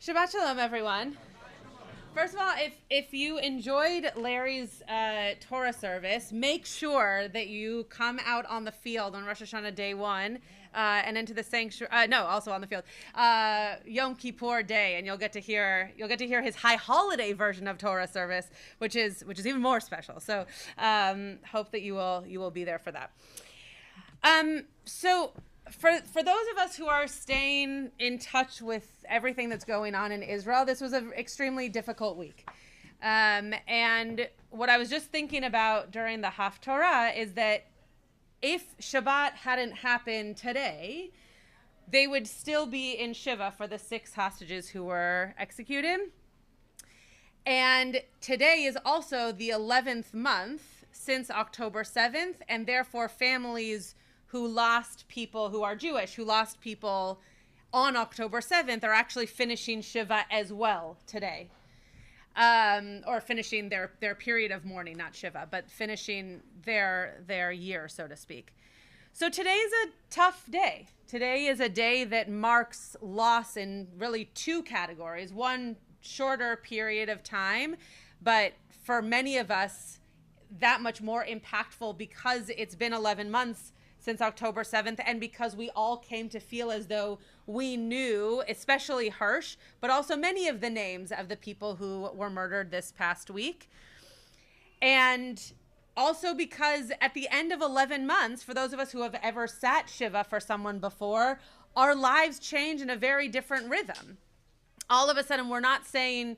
Shabbat shalom, everyone. First of all, if you enjoyed Larry's Torah service, make sure that you come out on the field on Rosh Hashanah day 1 and into the sanctuary. Also on the field, Yom Kippur day, and you'll get to hear his high holiday version of Torah service, which is even more special. So hope that you will be there for that. So for those of us who are staying in touch with everything that's going on in Israel, this was an extremely difficult week. And what I was just thinking about during the Haftorah is that if Shabbat hadn't happened today, they would still be in Shiva for the 6 hostages who were executed. And today is also the 11th month since October 7th, and therefore families who lost people who are Jewish, who lost people on October 7th, are actually finishing Shiva as well today. Or finishing their period of mourning, not Shiva, but finishing their year, so to speak. So today's a tough day. Today is a day that marks loss in really 2 categories. One, shorter period of time, but for many of us, that much more impactful because it's been 11 months since October 7th, and because we all came to feel as though we knew, especially Hirsch, but also many of the names of the people who were murdered this past week. And also because at the end of 11 months, for those of us who have ever sat Shiva for someone before, our lives change in a very different rhythm. All of a sudden, we're not saying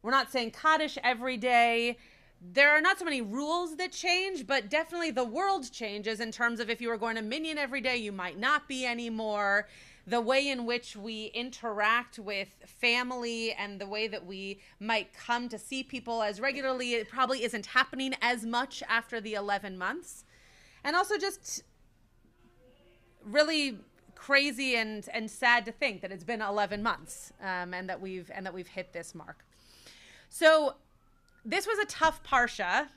Kaddish every day. There are not so many rules that change, but definitely the world changes in terms of if you were going to minyan every day, you might not be anymore. The way in which we interact with family and the way that we might come to see people as regularly, it probably isn't happening as much after the 11 months. And also just really crazy and sad to think that it's been 11 months and that we've hit this mark. So this was a tough parsha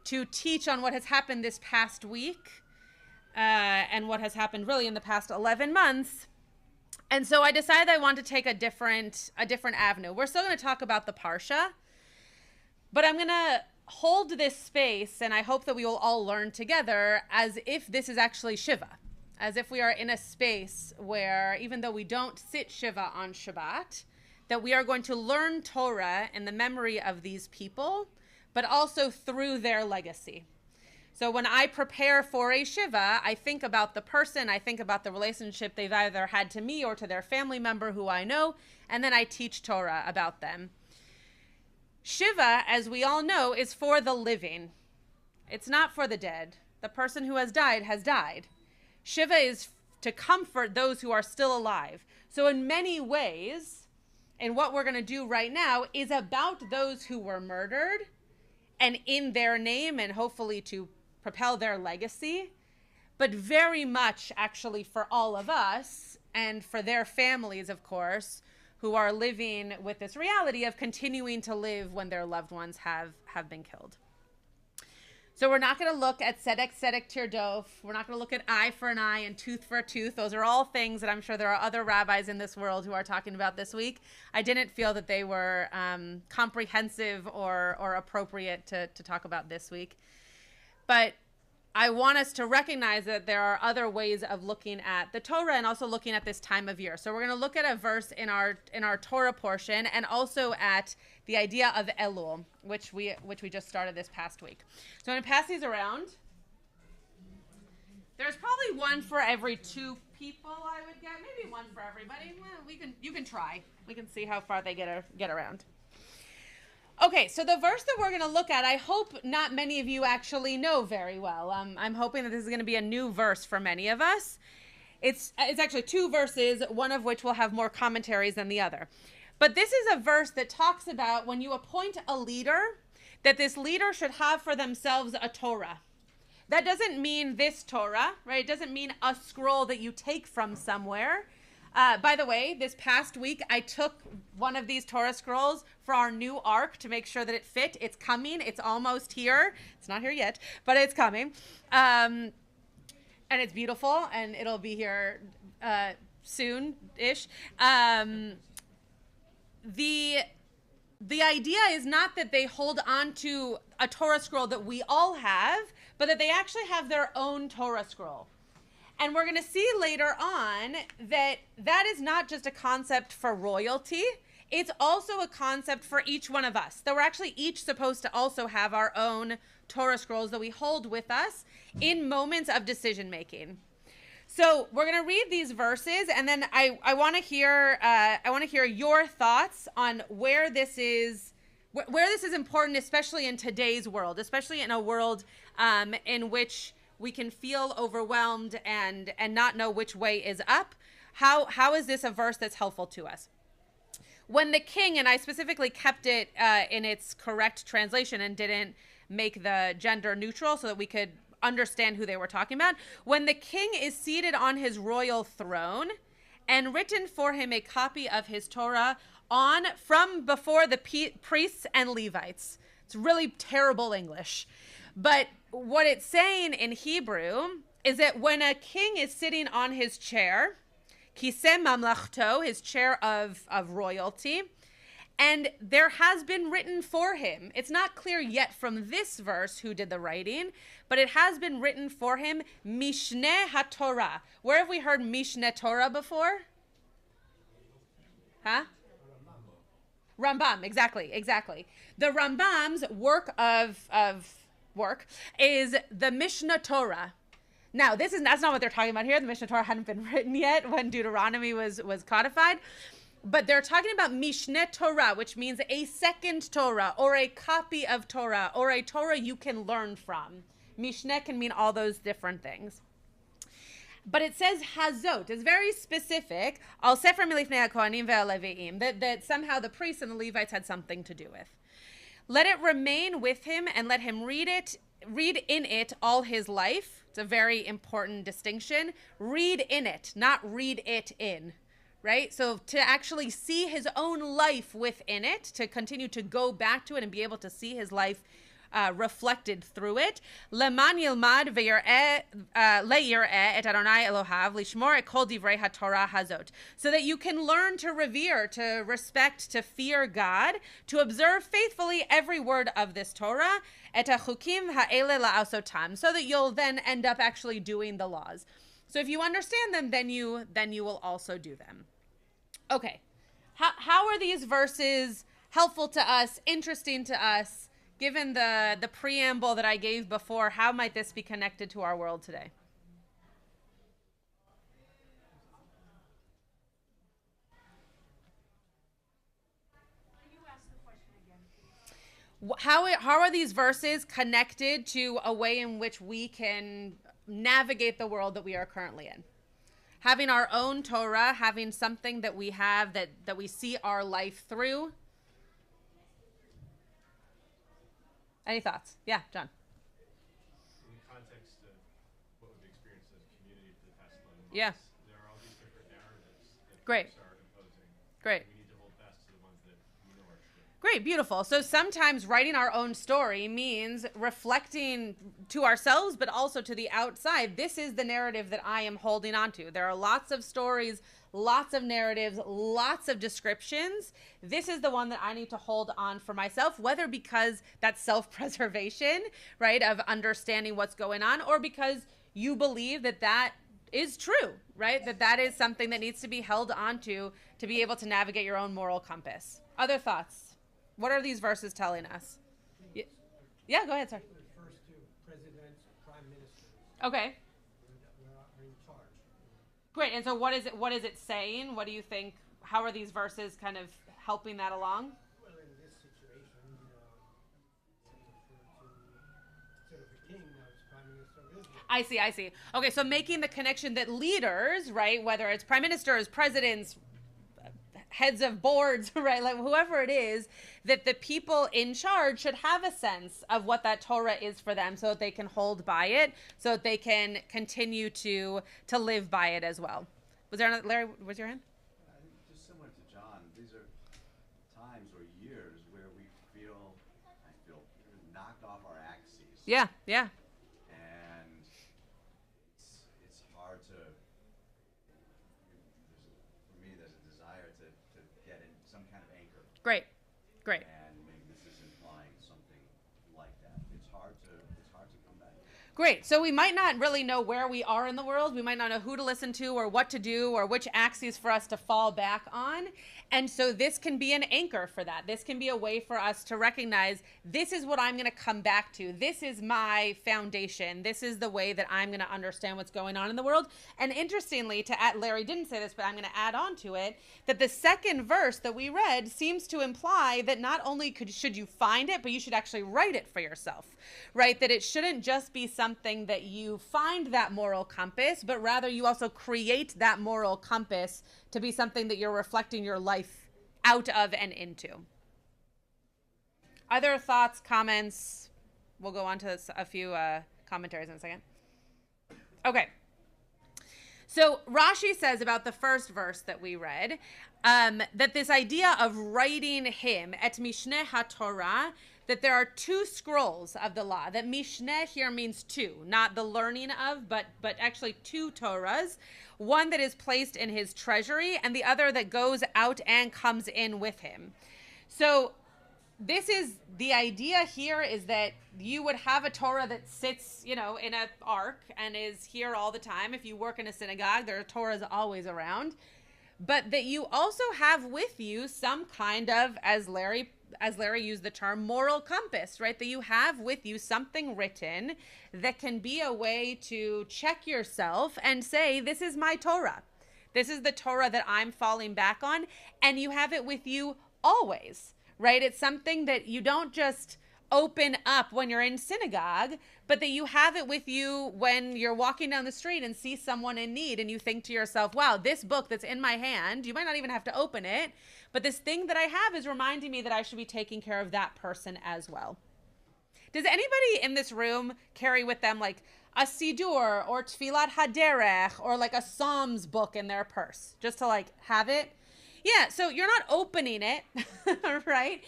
to teach on what has happened this past week and what has happened really in the past 11 months. And so I decided I want to take a different avenue. We're still going to talk about the parsha, but I'm going to hold this space, and I hope that we will all learn together as if this is actually Shiva, as if we are in a space where even though we don't sit Shiva on Shabbat, that we are going to learn Torah in the memory of these people, but also through their legacy. So when I prepare for a Shiva, I think about the person, I think about the relationship they've either had to me or to their family member who I know, and then I teach Torah about them. Shiva, as we all know, is for the living. It's not for the dead. The person who has died has died. Shiva is to comfort those who are still alive. So in many ways, and what we're going to do right now is about those who were murdered and in their name and hopefully to propel their legacy, but very much actually for all of us and for their families, of course, who are living with this reality of continuing to live when their loved ones have been killed. So we're not going to look at tzedek tirdof. We're not going to look at eye for an eye and tooth for a tooth. Those are all things that I'm sure there are other rabbis in this world who are talking about this week. I didn't feel that they were comprehensive or appropriate to talk about this week. But I want us to recognize that there are other ways of looking at the Torah and also looking at this time of year. So we're going to look at a verse in our Torah portion and also at the idea of Elul, which we just started this past week. So I'm going to pass these around. There's probably one for every 2 people, I would get. Maybe one for everybody. Well, you can try. We can see how far they get around. Okay, so the verse that we're going to look at, I hope not many of you actually know very well. I'm hoping that this is going to be a new verse for many of us. It's actually 2 verses, one of which will have more commentaries than the other. But this is a verse that talks about when you appoint a leader, that this leader should have for themselves a Torah. That doesn't mean this Torah, right? It doesn't mean a scroll that you take from somewhere. By the way, this past week, I took one of these Torah scrolls for our new ark to make sure that it fit. It's coming. It's almost here. It's not here yet, but it's coming. And it's beautiful, and it'll be here soon-ish. the idea is not that they hold on to a Torah scroll that we all have, but that they actually have their own Torah scroll. And we're going to see later on that that is not just a concept for royalty. It's also a concept for each one of us. That we're actually each supposed to also have our own Torah scrolls that we hold with us in moments of decision making. So we're going to read these verses, and then I want to hear your thoughts on where this is important, especially in today's world, especially in a world in which we can feel overwhelmed and not know which way is up. How is this a verse that's helpful to us? When the king, and I specifically kept it in its correct translation and didn't make the gender neutral so that we could understand who they were talking about. When the king is seated on his royal throne and written for him a copy of his Torah from before the priests and Levites. It's really terrible English. But what it's saying in Hebrew is that when a king is sitting on his chair, kiseh mamlachto, his chair of royalty, and there has been written for him. It's not clear yet from this verse who did the writing, but it has been written for him, Mishneh HaTorah. Where have we heard Mishneh Torah before? Huh? Rambam, exactly. The Rambam's work work is the Mishneh Torah. Now, that's not what they're talking about here. The Mishneh Torah hadn't been written yet when Deuteronomy was codified. But they're talking about Mishneh Torah, which means a second Torah or a copy of Torah or a Torah you can learn from. Mishneh can mean all those different things. But it says Hazot. It's very specific. Al Sefer Milifnei HaKohanim ve'Aleviim, that somehow the priests and the Levites had something to do with. Let it remain with him and let him read in it all his life. It's a very important distinction. Read in it, not read it in. Right? So to actually see his own life within it, to continue to go back to it and be able to see his life reflected through it. Leman yilmad ve'yireh et Adonai Elohav lishmor et kol divrei haTorah hazot. So that you can learn to revere, to respect, to fear God, to observe faithfully every word of this Torah, et hachukim ha'ele la'asotam, so that you'll then end up actually doing the laws. So if you understand them, then you will also do them. Okay. How are these verses helpful to us, interesting to us? Given the preamble that I gave before, how might this be connected to our world today? Can you ask the question again, please? How are these verses connected to a way in which we can navigate the world that we are currently in? Having our own Torah, having something that we have that we see our life through. Any thoughts? Yeah, John. In the context of what we've experienced as a community for the past 11 months, Yeah. there are all these different narratives that Great. folks are imposing. Great. We need to hold fast to the ones that we know are true. Great, beautiful. So sometimes writing our own story means reflecting to ourselves, but also to the outside. This is the narrative that I am holding on to. There are lots of stories, lots of narratives, lots of descriptions. This is the one that I need to hold on for myself, whether because that's self-preservation, right, of understanding what's going on, or because you believe that is true, right, that is something that needs to be held on to be able to navigate your own moral compass. Other thoughts? What are these verses telling us? Yeah, go ahead, sir. It refers to presidents, prime ministers. Okay. Are in charge. Great. And so what is it saying? What do you think? How are these verses kind of helping that along? Well, in this situation, instead of the king, now it's prime minister of Israel. I see. Okay, so making the connection that leaders, right, whether it's prime ministers, presidents, heads of boards, right, like whoever it is, that the people in charge should have a sense of what that Torah is for them so that they can hold by it, so that they can continue to live by it as well. Was there another, Larry, was your hand? I think just similar to John, these are times or years where I feel knocked off our axes. Yeah. And it's hard to, for me, there's a desire to get in some kind of anchor Great. And maybe this is implying something like that. It's hard to come back. Great. So we might not really know where we are in the world. We might not know who to listen to or what to do or which axes for us to fall back on. And so this can be an anchor for that. This can be a way for us to recognize this is what I'm going to come back to. This is my foundation. This is the way that I'm going to understand what's going on in the world. And interestingly, to add, Larry didn't say this, but I'm going to add on to it, that the second verse that we read seems to imply that not only should you find it, but you should actually write it for yourself, right? That it shouldn't just be something that you find that moral compass, but rather you also create that moral compass to be something that you're reflecting your life out of and into. Other thoughts, comments? We'll go on to a few commentaries in a second. Okay. So Rashi says about the first verse that we read, that this idea of writing him, et Mishneh HaTorah, that there are two scrolls of the law, that Mishneh here means two, not the learning of, but actually two Torahs, one that is placed in his treasury and the other that goes out and comes in with him. So this is the idea here, is that you would have a Torah that sits, in an ark and is here all the time. If you work in a synagogue, there are Torahs always around. But that you also have with you some kind of, as Larry used the term, moral compass, right? That you have with you something written that can be a way to check yourself and say, this is my Torah. This is the Torah that I'm falling back on. And you have it with you always, right? It's something that you don't just open up when you're in synagogue, but that you have it with you when you're walking down the street and see someone in need and you think to yourself, wow, this book that's in my hand, you might not even have to open it, but this thing that I have is reminding me that I should be taking care of that person as well. Does anybody in this room carry with them like a Sidur or Tfilat Haderech or like a Psalms book in their purse just to like have it? Yeah, so you're not opening it, right?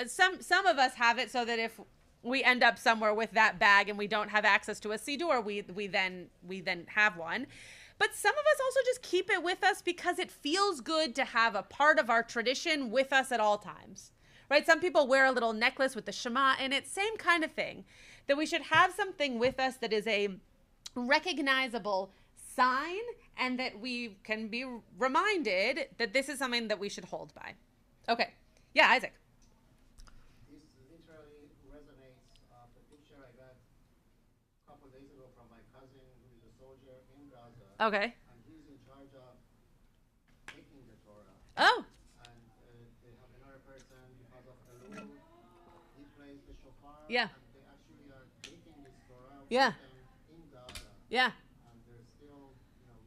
Some of us have it so that if we end up somewhere with that bag and we don't have access to a Sidur, we then have one. But some of us also just keep it with us because it feels good to have a part of our tradition with us at all times, right? Some people wear a little necklace with the Shema in it, same kind of thing, that we should have something with us that is a recognizable sign and that we can be reminded that this is something that we should hold by. Okay. Yeah, Isaac. This literally resonates. The picture I got a couple of days ago from my cousin who is a soldier in Gaza. Okay. And he's in charge of taking the Torah. Oh. And they have another person because of Elul. He plays the shofar. Yeah. And they actually are taking this Torah with Yeah. them in Gaza. Yeah. And there's still,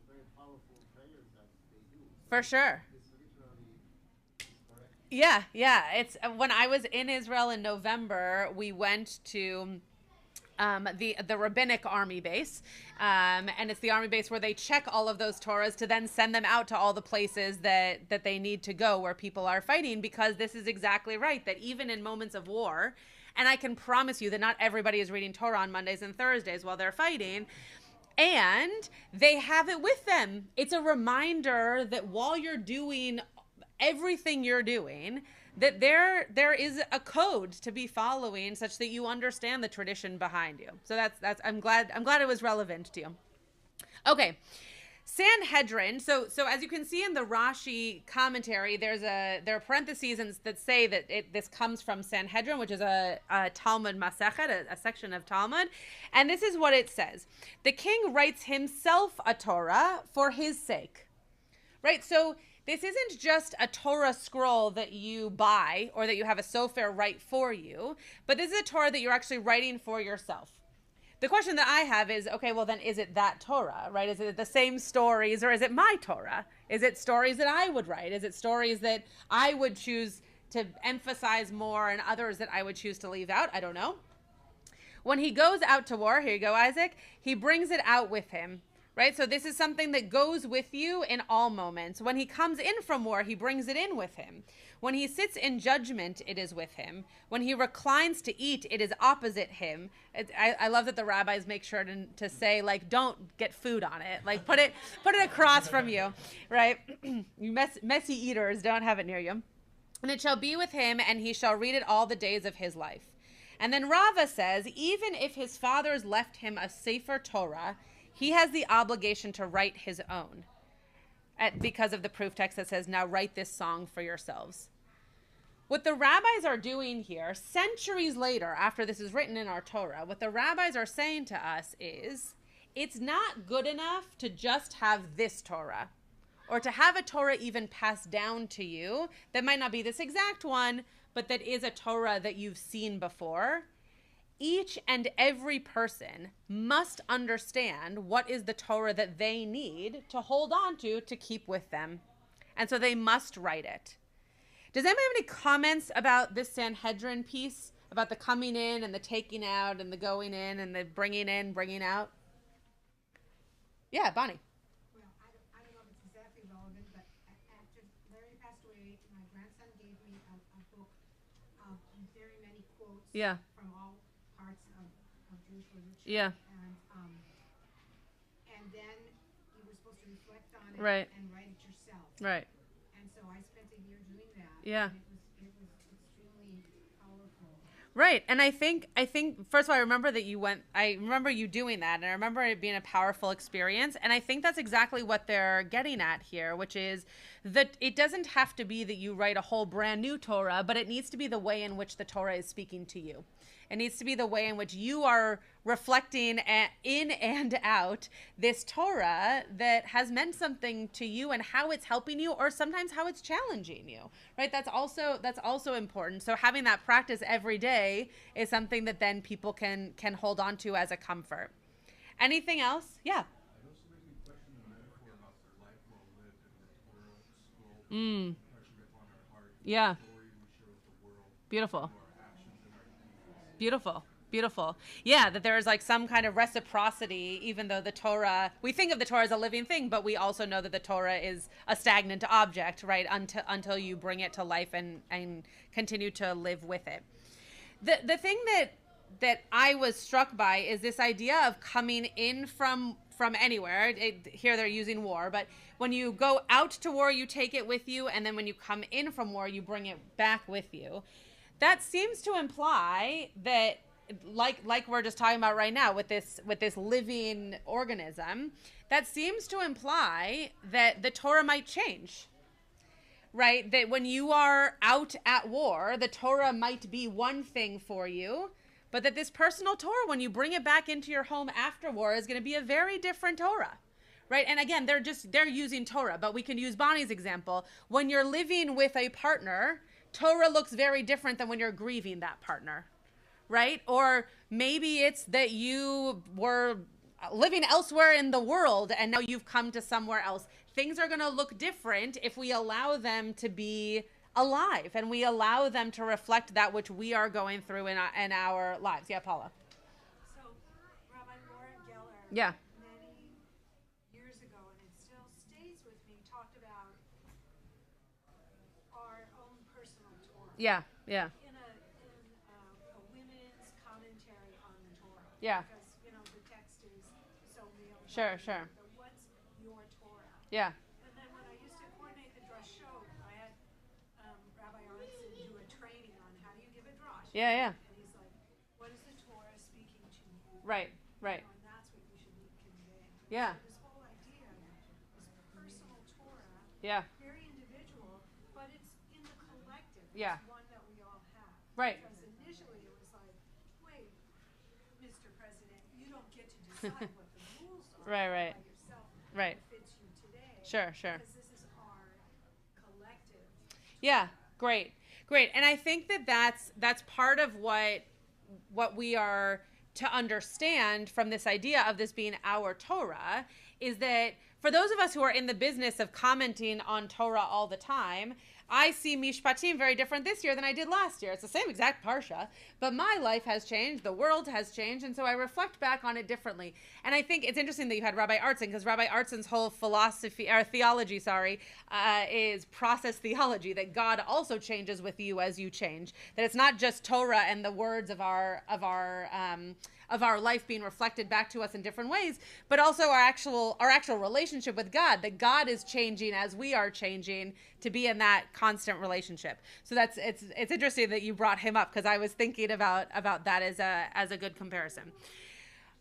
very powerful prayers that they do. For sure. This literally is correct. Yeah. It's when I was in Israel in November, we went to the rabbinic army base, and it's the army base where they check all of those Torahs to then send them out to all the places that they need to go where people are fighting, because this is exactly right, that even in moments of war, and I can promise you that not everybody is reading Torah on Mondays and Thursdays while they're fighting, and they have it with them. It's a reminder that while you're doing everything you're doing, that there is a code to be following such that you understand the tradition behind you. So that's I'm glad it was relevant to you. Okay. Sanhedrin. So as you can see in the Rashi commentary, there are parentheses that say that this comes from Sanhedrin, which is a Talmud Masechet, a section of Talmud. And this is what it says. The king writes himself a Torah for his sake. Right? So this isn't just a Torah scroll that you buy or that you have a sofer write for you, but this is a Torah that you're actually writing for yourself. The question that I have is, okay, well then is it that Torah, right? Is it the same stories, or is it my Torah? Is it stories that I would write? Is it stories that I would choose to emphasize more and others that I would choose to leave out? I don't know. When he goes out to war, here you go, Isaac, he brings it out with him, right? So this is something that goes with you in all moments. When he comes in from war, he brings it in with him. When he sits in judgment, it is with him. When he reclines to eat, it is opposite him. I love that the rabbis make sure to say, like, don't get food on it. Like, put it across from you, right? You messy eaters, don't have it near you. And it shall be with him, and he shall read it all the days of his life. And then Rava says, even if his fathers left him a Sefer Torah, he has the obligation to write his own, because of the proof text that says, now write this song for yourselves. What the rabbis are doing here, centuries later, after this is written in our Torah, what the rabbis are saying to us is, it's not good enough to just have this Torah, or to have a Torah even passed down to you that might not be this exact one, but that is a Torah that you've seen before. Each and every person must understand what is the Torah that they need to hold on to keep with them. And so they must write it. Does anybody have any comments about this Sanhedrin piece, about the coming in and the taking out and the going in and the bringing in, bringing out? Yeah, Bonnie. Well, I don't know if it's exactly relevant, but after Larry passed away, my grandson gave me a book of very many quotes from all parts of Jewish literature. Yeah. And then you were supposed to reflect on it and write it yourself. Right. And so I spent a year doing that. Yeah. And it was extremely powerful. Right. And I think first of all, I remember you doing that, and I remember it being a powerful experience. And I think that's exactly what they're getting at here, which is that it doesn't have to be that you write a whole brand new Torah, but it needs to be the way in which the Torah is speaking to you. It needs to be the way in which you are reflecting in and out this Torah that has meant something to you and how it's helping you, or sometimes how it's challenging you, right? That's also important. So having that practice every day is something that then people can hold on to as a comfort. Anything else? Yeah. It also makes me question the metaphor about the life well lived and the Torah scroll impression upon our heart. Yeah. The story we share with the world. Beautiful. Our actions and our deeds. Beautiful. Yeah, that there is like some kind of reciprocity, even though the Torah, we think of the Torah as a living thing, but we also know that the Torah is a stagnant object, right? Until you bring it to life and continue to live with it. The thing that I was struck by is this idea of coming in from anywhere. Here they're using war, but when you go out to war, you take it with you, and then when you come in from war, you bring it back with you. That seems to imply that, like we're just talking about right now with this living organism, that seems to imply that the Torah might change, right? That when you are out at war, the Torah might be one thing for you, but that this personal Torah, when you bring it back into your home after war, is going to be a very different Torah, right? And again, they're using Torah, but we can use Bonnie's example. When you're living with a partner, Torah looks very different than when you're grieving that partner, right? Or maybe it's that you were living elsewhere in the world and now you've come to somewhere else. Things are going to look different if we allow them to be alive and we allow them to reflect that which we are going through in our lives. Yeah, Paula. So, Rabbi Lauren Geller, Yeah. many years ago, and it still stays with me, talked about our own personal Torah. Yeah. In a women's commentary on the Torah. Yeah. Because, the text is so real. Sure. But what's your Torah? Yeah. And then when I used to coordinate the drush show, I had Rabbi Arnson do a training on how do you give a drush. Yeah. And he's like, what is the Torah speaking to you? Right. And that's what you should be conveying. Yeah. So this whole idea, this personal Torah, Yeah. very individual, but it's in the collective. Yeah. It's one that we all have. Right. Because initially it was like, wait, Mr. President, you don't get to decide what the rules are Right. by yourself. Right. What fits you today. Sure. Because this is our collective. Yeah, great. And I think that's part of what we are to understand from this idea of this being our Torah is that for those of us who are in the business of commenting on Torah all the time, I see Mishpatim very different this year than I did last year. It's the same exact parsha, but my life has changed, the world has changed, and so I reflect back on it differently. And I think it's interesting that you had Rabbi Artson, because Rabbi Artson's whole theology, is process theology, that God also changes with you as you change. That it's not just Torah and the words of our life being reflected back to us in different ways, but also our actual relationship with God, that God is changing as we are changing to be in that constant relationship. So it's interesting that you brought him up, because I was thinking about that as a good comparison.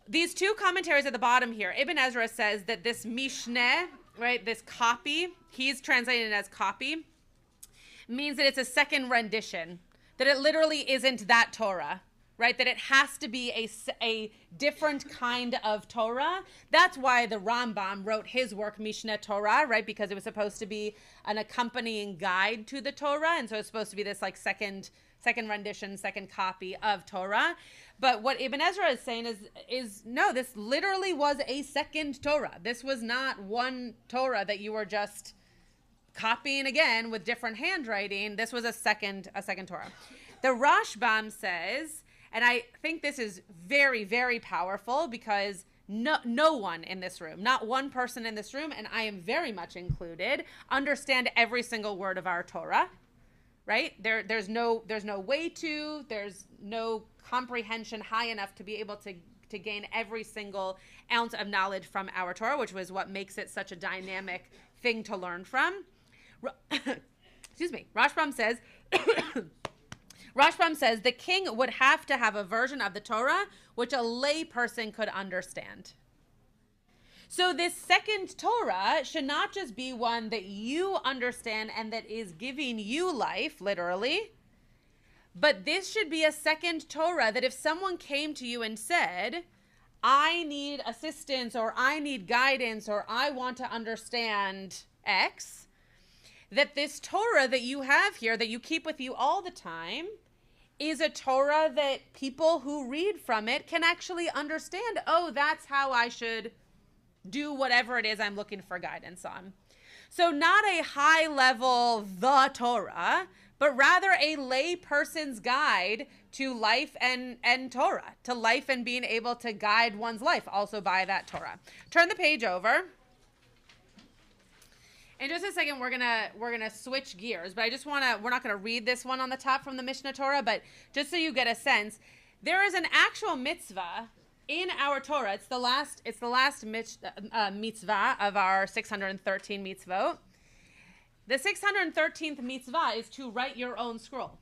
These two commentaries at the bottom here, Ibn Ezra says that this Mishneh, right, this copy, he's translated as copy, means that it's a second rendition, that it literally isn't that Torah, right? That it has to be a different kind of Torah. That's why the Rambam wrote his work, Mishneh Torah, right? Because it was supposed to be an accompanying guide to the Torah. And so it's supposed to be this like second rendition, second copy of Torah. But what Ibn Ezra is saying is no, this literally was a second Torah. This was not one Torah that you were just copying again with different handwriting. This was a second Torah. The Rashbam says, and I think this is very, very powerful, because no one in this room, not one person in this room, and I am very much included, understand every single word of our Torah, right? There's no way to, there's no comprehension high enough to be able to gain every single ounce of knowledge from our Torah, which was what makes it such a dynamic thing to learn from. Excuse me. Rashbam says the king would have to have a version of the Torah which a lay person could understand. So this second Torah should not just be one that you understand and that is giving you life, literally, but this should be a second Torah that if someone came to you and said, I need assistance, or I need guidance, or I want to understand X, that this Torah that you have here, that you keep with you all the time, is a Torah that people who read from it can actually understand, oh, that's how I should do whatever it is I'm looking for guidance on. So not a high level, the Torah, but rather a lay person's guide to life and Torah, to life and being able to guide one's life also by that Torah. Turn the page over. In just a second, we're gonna switch gears, but we're not gonna read this one on the top from the Mishneh Torah, but just so you get a sense, there is an actual mitzvah in our Torah. It's the last mitzvah of our 613 mitzvot. The 613th mitzvah is to write your own scroll.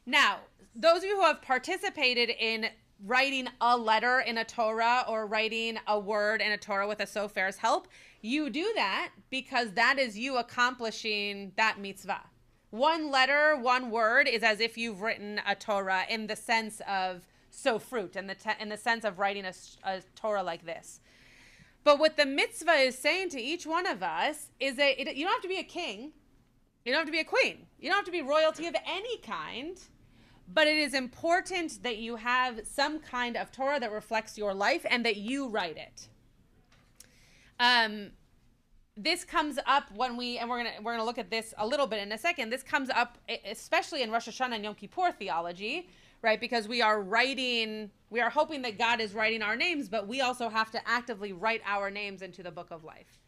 Now, those of you who have participated in writing a letter in a Torah or writing a word in a Torah with a sofer's help, you do that because that is you accomplishing that mitzvah. One letter, one word is as if you've written a Torah in the sense of sofrut, in the sense of writing a Torah like this. But what the mitzvah is saying to each one of us is that you don't have to be a king. You don't have to be a queen. You don't have to be royalty of any kind. But it is important that you have some kind of Torah that reflects your life and that you write it. This comes up when we're gonna look at this a little bit in a second. This comes up especially in Rosh Hashanah and Yom Kippur theology, right? Because we are hoping that God is writing our names, but we also have to actively write our names into the book of life,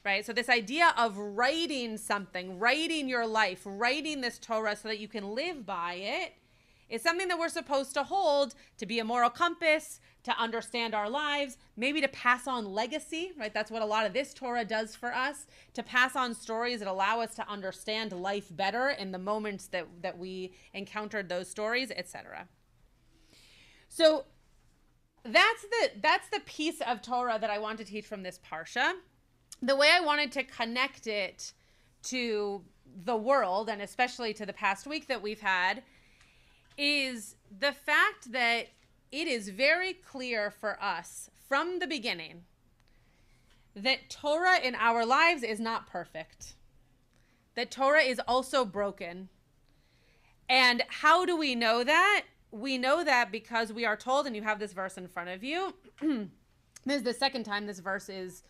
right? So this idea of writing something, writing your life, writing this Torah so that you can live by it, is something that we're supposed to hold to be a moral compass, to understand our lives, maybe to pass on legacy, right? That's what a lot of this Torah does for us, to pass on stories that allow us to understand life better in the moments that we encountered those stories, etc. So that's the piece of Torah that I want to teach from this parsha. The way I wanted to connect it to the world, and especially to the past week that we've had, is the fact that it is very clear for us from the beginning that Torah in our lives is not perfect. That Torah is also broken. And how do we know that? We know that because we are told, and you have this verse in front of you. This is the second time this verse is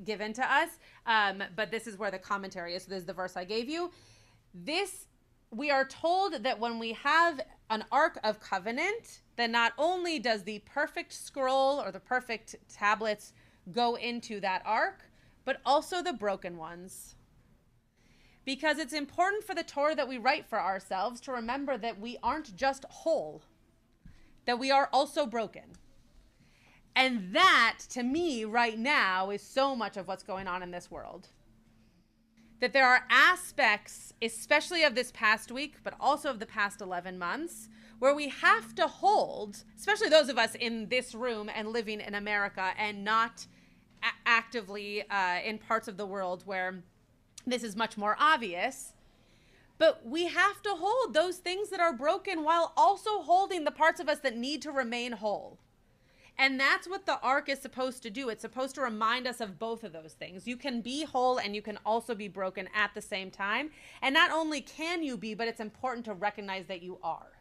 given to us, but this is where the commentary is. So this is the verse I gave you. We are told that when we have an Ark of Covenant, then not only does the perfect scroll or the perfect tablets go into that Ark, but also the broken ones. Because it's important for the Torah that we write for ourselves to remember that we aren't just whole, that we are also broken. And that, to me, right now, is so much of what's going on in this world. that there are aspects, especially of this past week, but also of the past 11 months, where we have to hold, especially those of us in this room and living in America and not actively in parts of the world where this is much more obvious. But we have to hold those things that are broken while also holding the parts of us that need to remain whole. And that's what the ark is supposed to do. It's supposed to remind us of both of those things. You can be whole and you can also be broken at the same time. And not only can you be, but it's important to recognize that you are.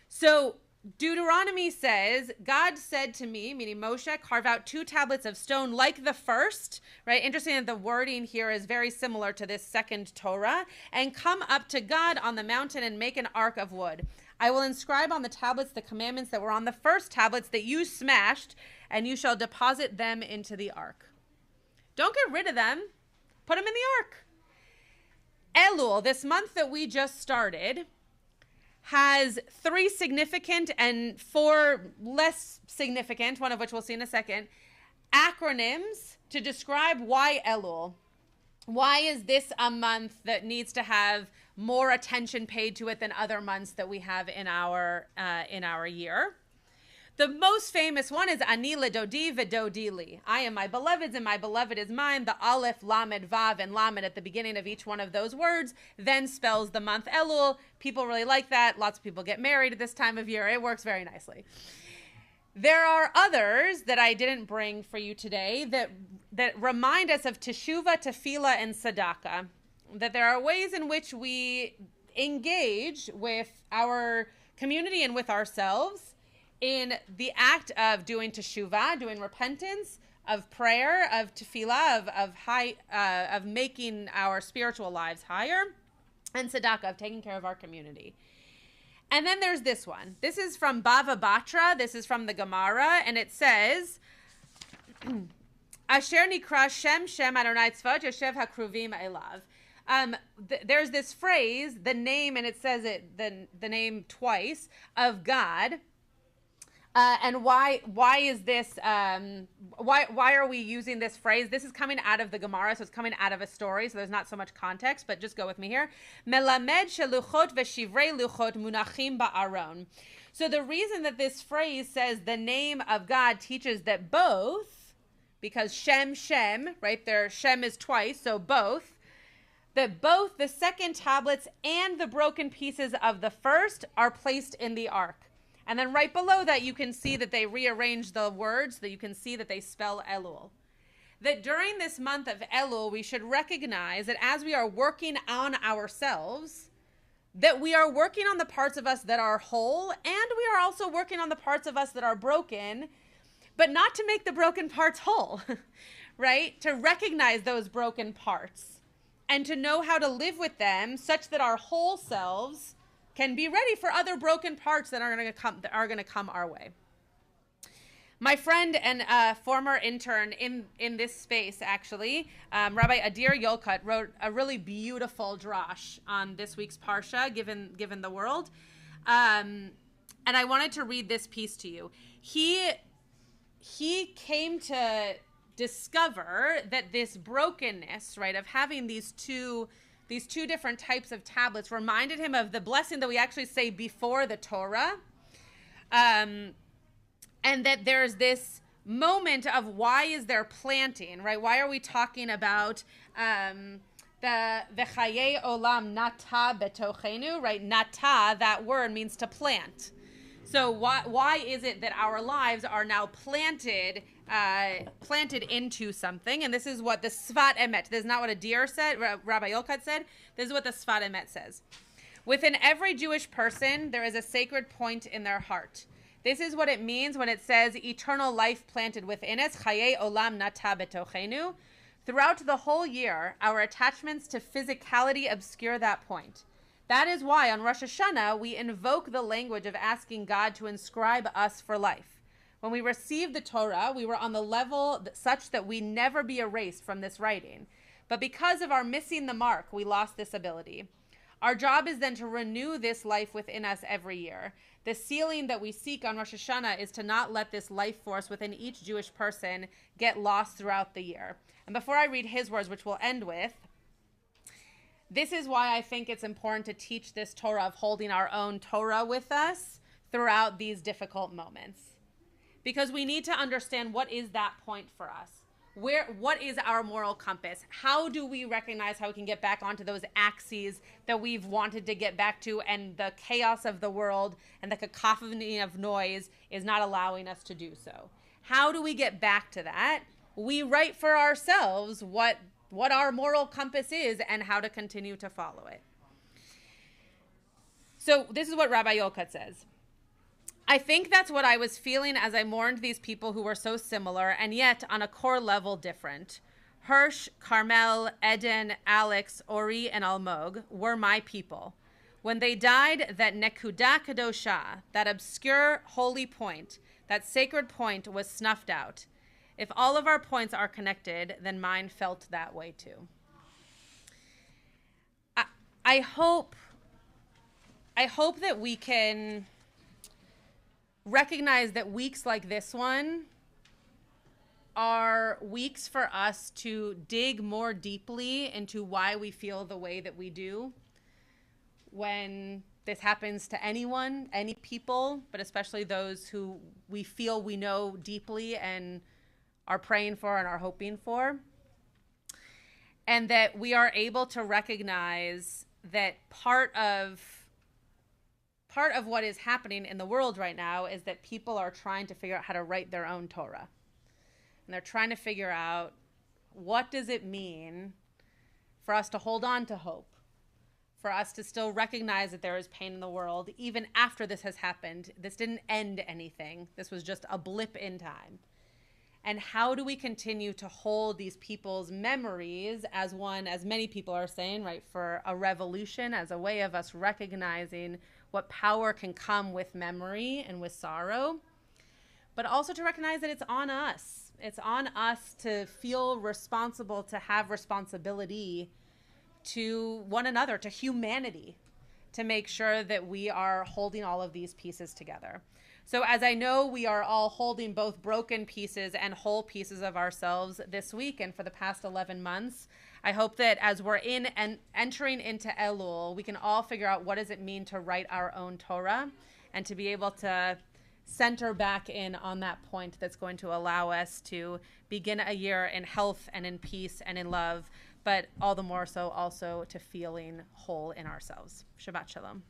So Deuteronomy says, God said to me, meaning Moshe, carve out 2 tablets of stone like the first, right? Interesting that the wording here is very similar to this second Torah, and come up to God on the mountain and make an ark of wood. I will inscribe on the tablets the commandments that were on the first tablets that you smashed, and you shall deposit them into the ark. Don't get rid of them. Put them in the ark. Elul, this month that we just started, has 3 significant and 4 less significant, one of which we'll see in a second, acronyms to describe why Elul. Why is this a month that needs to have more attention paid to it than other months that we have in our year? The most famous one is Ani ledodi v'dodi li. I am my beloved's and my beloved is mine. The Aleph, Lamed, Vav, and Lamed at the beginning of each one of those words then spells the month Elul. People really like that. Lots of people get married at this time of year. It works very nicely. There are others that I didn't bring for you today that remind us of Teshuvah, Tefillah, and Tzedakah. That there are ways in which we engage with our community and with ourselves in the act of doing teshuvah, doing repentance, of prayer, of tefillah, of making our spiritual lives higher, and tzedakah, of taking care of our community. And then there's this one. This is from Bava Batra. This is from the Gemara, and it says, Asher nikra Shem Shem Adonai Tzvaot Yoshev HaKruvim Elav. There's this phrase, the name, and it says it the name twice, of God. And why is this? Why are we using this phrase? This is coming out of the Gemara, so it's coming out of a story. So there's not so much context, but just go with me here. Melamed sheluchot v'shivrei luchot munachim ba'aron. So the reason that this phrase says the name of God teaches that both, because Shem Shem, right there, Shem is twice, so both. That both the second tablets and the broken pieces of the first are placed in the ark. And then right below that, you can see that they rearrange the words, that you can see that they spell Elul. That during this month of Elul, we should recognize that as we are working on ourselves, that we are working on the parts of us that are whole, and we are also working on the parts of us that are broken, but not to make the broken parts whole, right? To recognize those broken parts and to know how to live with them such that our whole selves can be ready for other broken parts that are going to come our way. My friend and former intern in this space, actually, Rabbi Adir Yolkut, wrote a really beautiful drash on this week's Parsha, given the world. And I wanted to read this piece to you. He came to discover that this brokenness, right, of having these two different types of tablets reminded him of the blessing that we actually say before the Torah. And that there's this moment of why is there planting, right? Why are we talking about the v'chaye olam nata betochenu, right? Nata, that word means to plant. So why is it that our lives are now planted into something? And this is what the Sfat Emet, this is not what Adir said, Rabbi Yolkut said, this is what the Sfat Emet says. Within every Jewish person, there is a sacred point in their heart. This is what it means when it says eternal life planted within us, Chaye Olam Nata Betochenu. Throughout the whole year, our attachments to physicality obscure that point. That is why on Rosh Hashanah, we invoke the language of asking God to inscribe us for life. When we received the Torah, we were on the level such that we never be erased from this writing. But because of our missing the mark, we lost this ability. Our job is then to renew this life within us every year. The sealing that we seek on Rosh Hashanah is to not let this life force within each Jewish person get lost throughout the year. And before I read his words, which we'll end with, This is why I think it's important to teach this Torah of holding our own Torah with us throughout these difficult moments. Because we need to understand, what is that point for us? What is our moral compass? How do we recognize how we can get back onto those axes that we've wanted to get back to, and the chaos of the world and the cacophony of noise is not allowing us to do so? How do we get back to that? We write for ourselves what our moral compass is and how to continue to follow it. So this is what Rabbi Yolkut says. I think that's what I was feeling as I mourned these people who were so similar and yet on a core level different. Hirsch, Carmel, Eden, Alex, Ori, and Almog were my people. When they died, that Nekuda Kadosha, that obscure holy point, that sacred point, was snuffed out. If all of our points are connected, then mine felt that way too. I hope that we can recognize that weeks like this one are weeks for us to dig more deeply into why we feel the way that we do when this happens to anyone, any people, but especially those who we feel we know deeply and are praying for and are hoping for. And that we are able to recognize that part of what is happening in the world right now is that people are trying to figure out how to write their own Torah. And they're trying to figure out, what does it mean for us to hold on to hope, for us to still recognize that there is pain in the world, even after this has happened. This didn't end anything. This was just a blip in time. And how do we continue to hold these people's memories as many people are saying, right, for a revolution, as a way of us recognizing what power can come with memory and with sorrow, but also to recognize that it's on us. It's on us to feel responsible, to have responsibility to one another, to humanity, to make sure that we are holding all of these pieces together. So as I know we are all holding both broken pieces and whole pieces of ourselves this week and for the past 11 months, I hope that as we're entering into Elul, we can all figure out, what does it mean to write our own Torah, and to be able to center back in on that point that's going to allow us to begin a year in health and in peace and in love, but all the more so also to feeling whole in ourselves. Shabbat Shalom.